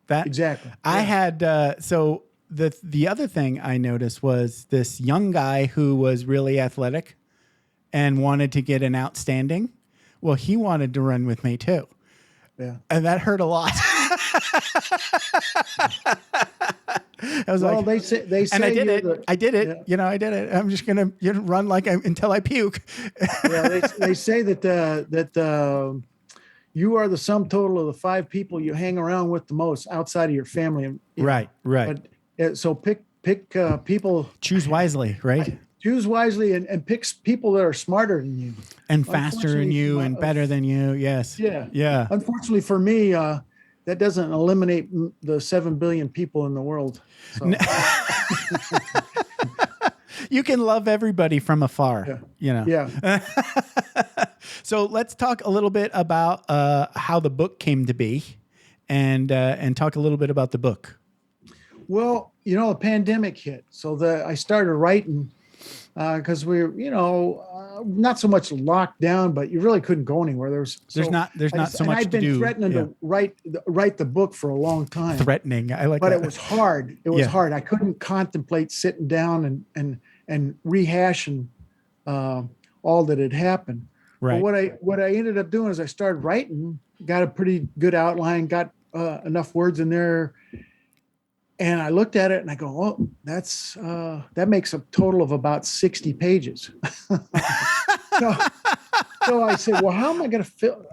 That Exactly. I had, so the other thing I noticed was this young guy who was really athletic and wanted to get an outstanding. Well, he wanted to run with me too. Yeah. And that hurt a lot. I was Well, like, they say, and I did it. the- I did it. Yeah. You know, I did it. I'm just going to run like until I puke. Yeah, they say that you are the sum total of the 5 people you hang around with the most outside of your family. And, you know, Right. But so pick people. Choose wisely, right? Choose wisely and pick people that are smarter than you And faster than you and better than you. Yes. Yeah. Yeah. Unfortunately for me, that doesn't eliminate the 7 billion people in the world. So. You can love everybody from afar, you know? Yeah. So let's talk a little bit about how the book came to be and talk a little bit about the book. Well, you know, a pandemic hit. So I started writing because we were, you know, not so much locked down, but you really couldn't go anywhere. There's not so much to do. I'd been threatening to write the book for a long time. Threatening. I like but that. It was hard. It was hard. I couldn't contemplate sitting down and rehashing all that had happened. Right. But what I ended up doing is I started writing, got a pretty good outline, got enough words in there. And I looked at it and I go, oh, that makes a total of about 60 pages. So I said, well, how am I going to fill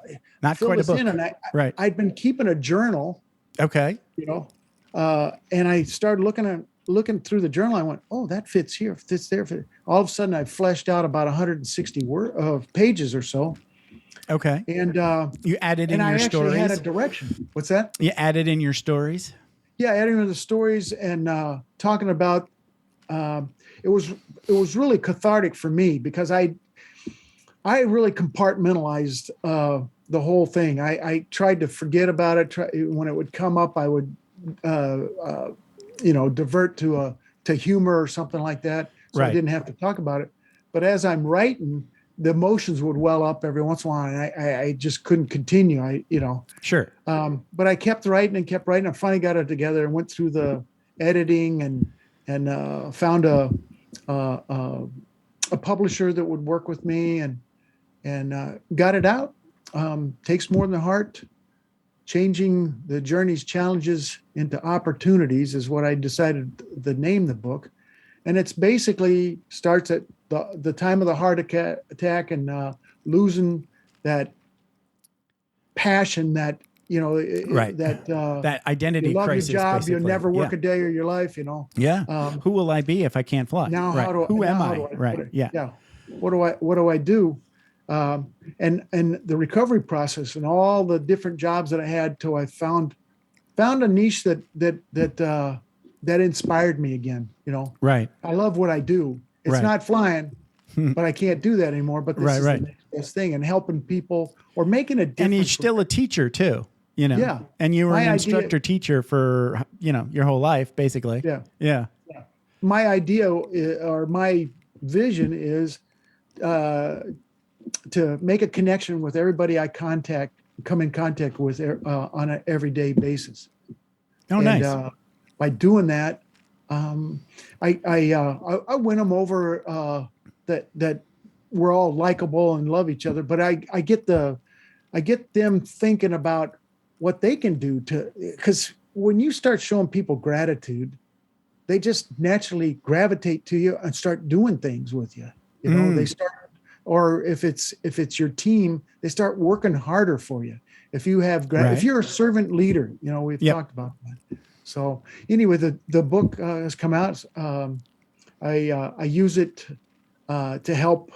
quite a book. in? And I'd been keeping a journal. Okay. You know, and I started looking through the journal. I went, oh, that fits here, fits there. All of a sudden, I fleshed out about 160 pages or so. Okay. And you added in your stories. And I actually had a direction. What's that? You added in your stories. Yeah, adding in the stories and talking about. It was really cathartic for me because I really compartmentalized the whole thing. I tried to forget about it. When it would come up, I would divert to humor or something like that, so I didn't have to talk about it. But as I'm writing, the emotions would well up every once in a while, and I just couldn't continue. Sure. But I kept writing and kept writing. I finally got it together and went through the editing and found a publisher that would work with me and got it out. Takes more than the heart. Changing the journey's challenges into opportunities is what I decided to name the book. And it's basically starts at the time of the heart attack and losing that passion that, that identity you love crisis. your job, basically. you'll never work a day of your life, Yeah. Who will I be if I can't fly? Now, who am I? Right. Yeah. Yeah. What do I do? And the recovery process and all the different jobs that I had till I found found a niche that inspired me again. Right. I love what I do. It's Right. not flying, but I can't do that anymore. But this is the next best thing, and helping people or making a difference. And you're still a teacher too, Yeah. And you were My an idea- instructor teacher for, your whole life, basically. Yeah. Yeah. My idea or my vision is to make a connection with everybody I come in contact with on an everyday basis. Oh, And, nice. by doing that, I win them over that we're all likable and love each other. But I get them thinking about what they can do because when you start showing people gratitude, they just naturally gravitate to you and start doing things with you. They start, or if it's your team, they start working harder for you. If you have, if you're a servant leader, we've talked about that. So anyway, the book has come out. I use it to help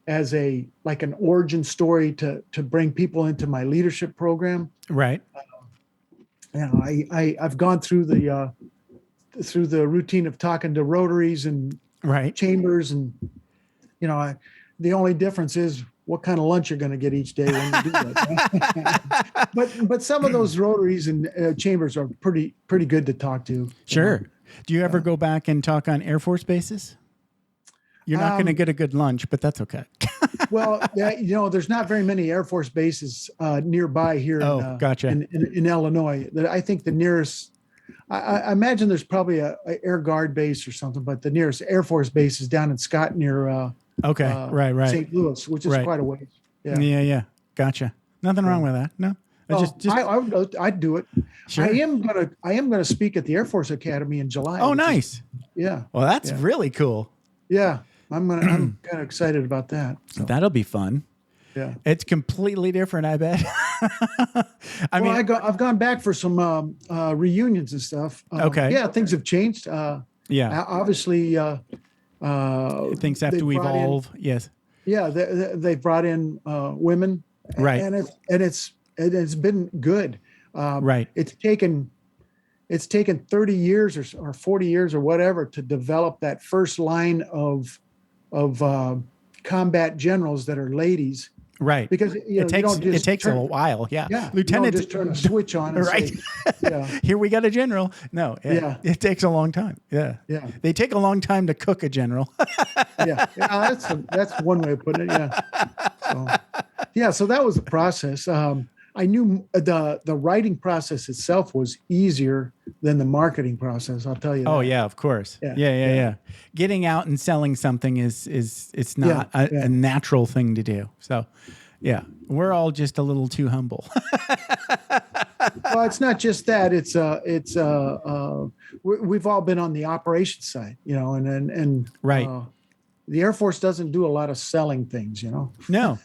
as an origin story to bring people into my leadership program. Right. I've gone through the routine of talking to rotaries and chambers, and the only difference is what kind of lunch you're going to get each day when you do that. but some of those rotaries and chambers are pretty good to talk to. Sure. Do you ever go back and talk on Air Force bases? You're not going to get a good lunch, but that's okay. Well, there's not very many Air Force bases nearby here. Gotcha. In Illinois. I think the nearest, I imagine there's probably a Air Guard base or something, but the nearest Air Force base is down in Scott near right. St. Louis, which is quite a ways. Yeah. Gotcha. Nothing wrong with that. No. I'd do it. Sure. I am gonna speak at the Air Force Academy in July. Oh, nice. Yeah. Well, that's really cool. Yeah. I'm kind of excited about that. So. That'll be fun. Yeah. It's completely different, I bet. I've gone back for some reunions and stuff. Okay. Yeah, things have changed. Obviously, things have to evolve. Yes. Yeah, they've brought in women, right? And it's been good. Right. It's taken 30 years or 40 years or whatever to develop that first line of combat generals that are ladies. Right. Because it takes a while. Yeah. Lieutenant, just turn a switch on. And right. Say, Here we got a general. No. It takes a long time. Yeah. Yeah. They take a long time to cook a general. That's one way of putting it. Yeah. So that was the process. I knew the writing process itself was easier than the marketing process. I'll tell you that. Oh yeah, of course. Yeah. Getting out and selling something it's not a natural thing to do. So, yeah, we're all just a little too humble. Well, it's not just that. We've all been on the operations side, and right. The Air Force doesn't do a lot of selling things, No,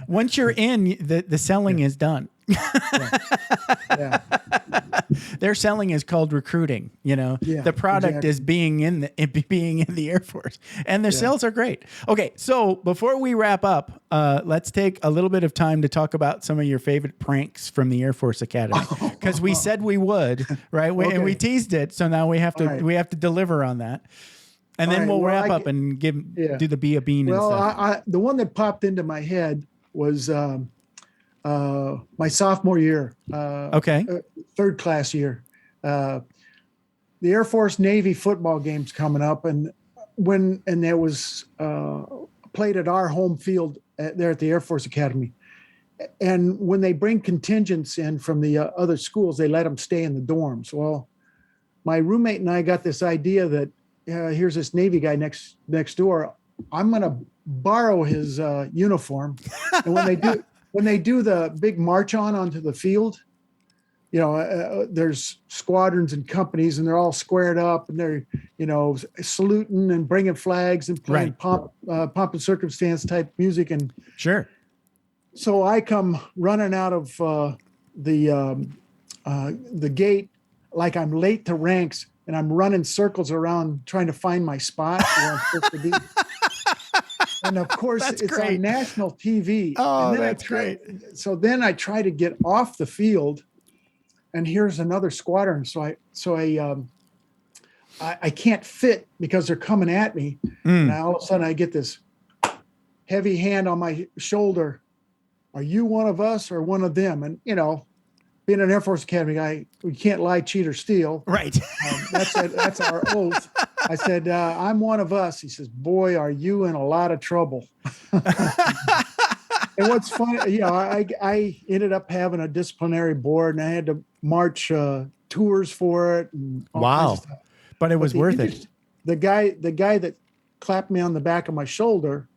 once you're in, the selling is done. Yeah. Their selling is called recruiting. The product is being in the Air Force, and their sales are great. Okay, so before we wrap up, let's take a little bit of time to talk about some of your favorite pranks from the Air Force Academy, because we said we would, right? And we teased it, so now we have to deliver on that. And then we'll wrap up and do the be a bean. Well, and stuff. The one that popped into my head was my sophomore year. Third class year. The Air Force Navy football game's coming up, and there was played at our home field there at the Air Force Academy. And when they bring contingents in from the other schools, they let them stay in the dorms. Well, my roommate and I got this idea that here's this Navy guy next door. I'm going to borrow his uniform. And when they do the big march onto the field, there's squadrons and companies, and they're all squared up, and they're, saluting and bringing flags and playing pomp and circumstance type music. And sure. So I come running out of the gate like I'm late to ranks, and I'm running circles around trying to find my spot where I'm supposed to be. And of course, it's on national TV. Oh, that's great. So then I try to get off the field, and here's another squadron. I can't fit because they're coming at me. And all of a sudden I get this heavy hand on my shoulder. Are you one of us or one of them? And, being an Air Force Academy guy, we can't lie, cheat, or steal. Right. That's our oath. I said, I'm one of us. He says, boy, are you in a lot of trouble. And what's funny, I ended up having a disciplinary board, and I had to march tours for it. And all kinds of stuff. But it was worth it. The guy that clapped me on the back of my shoulder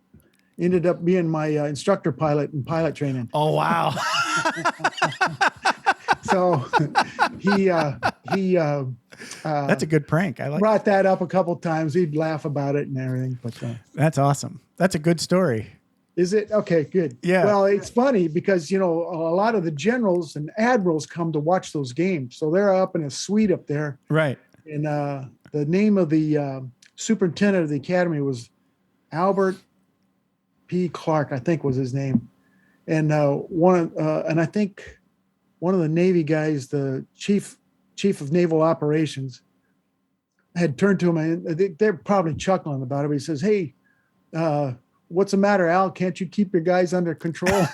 ended up being my instructor pilot in pilot training. Oh, wow. So he that's a good prank. I like brought that up a couple times. He'd laugh about it and everything. But that's awesome. That's a good story. Is it? Okay, good. Yeah. Well, it's funny because, a lot of the generals and admirals come to watch those games. So they're up in a suite up there. Right. And the name of the superintendent of the academy was Albert P. Clark, I think was his name. And and I think one of the Navy guys, the chief of naval operations, had turned to him, and they're probably chuckling about it. But he says, "Hey, what's the matter, Al? Can't you keep your guys under control?"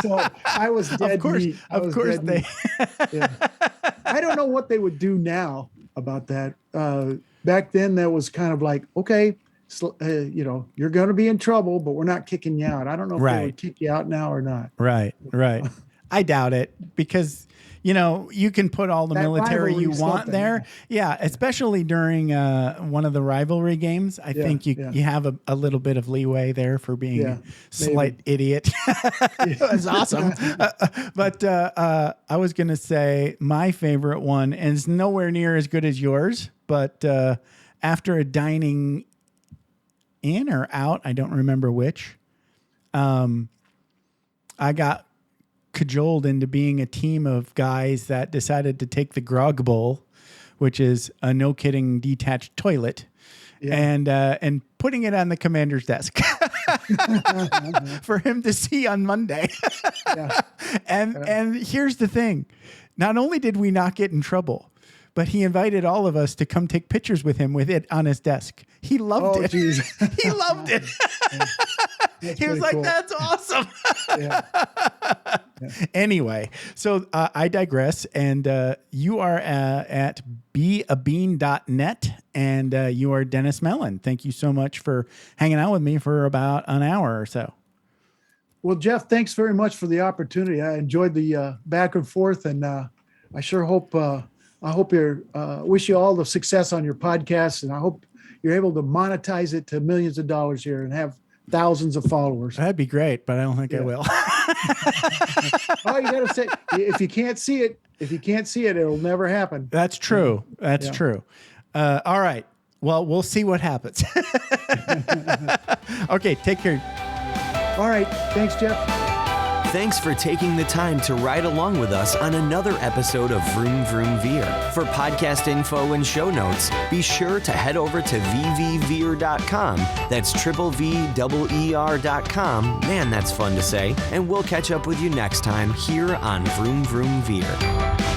So I was dead. Of course, meat. Yeah. I don't know what they would do now about that. Back then, that was kind of like, okay, you're going to be in trouble, but we're not kicking you out. I don't know if they would kick you out now or not. Right. I doubt it because, you can put all the That military you rivalry's want something. there. Yeah. Especially during one of the rivalry games. I think you have a little bit of leeway there for being a slight idiot. That's awesome. But I was going to say my favorite one, and it's nowhere near as good as yours, but after a dining in or out, I don't remember which, I got cajoled into being a team of guys that decided to take the grog bowl, which is a no kidding detached toilet, and putting it on the commander's desk for him to see on Monday. And here's the thing. Not only did we not get in trouble, but he invited all of us to come take pictures with him with it on his desk. He loved it. Geez. He loved it. He was like, cool. "That's awesome." Yeah. Anyway, so I digress. And you are at beabean.net, and you are Dennis Mellen. Thank you so much for hanging out with me for about an hour or so. Well, Jeff, thanks very much for the opportunity. I enjoyed the back and forth, and I sure hope you're wish you all the success on your podcast, and I hope you're able to monetize it to millions of dollars here and have thousands of followers. That'd be great, but I don't think I will. Oh, you gotta say, if you can't see it, it'll never happen. That's true. That's true. All right. Well, we'll see what happens. Okay. Take care. All right. Thanks, Jeff. Thanks for taking the time to ride along with us on another episode of Vroom Vroom Veer. For podcast info and show notes, be sure to head over to vvveer.com. That's VVER.com. Man, that's fun to say. And we'll catch up with you next time here on Vroom Vroom Veer.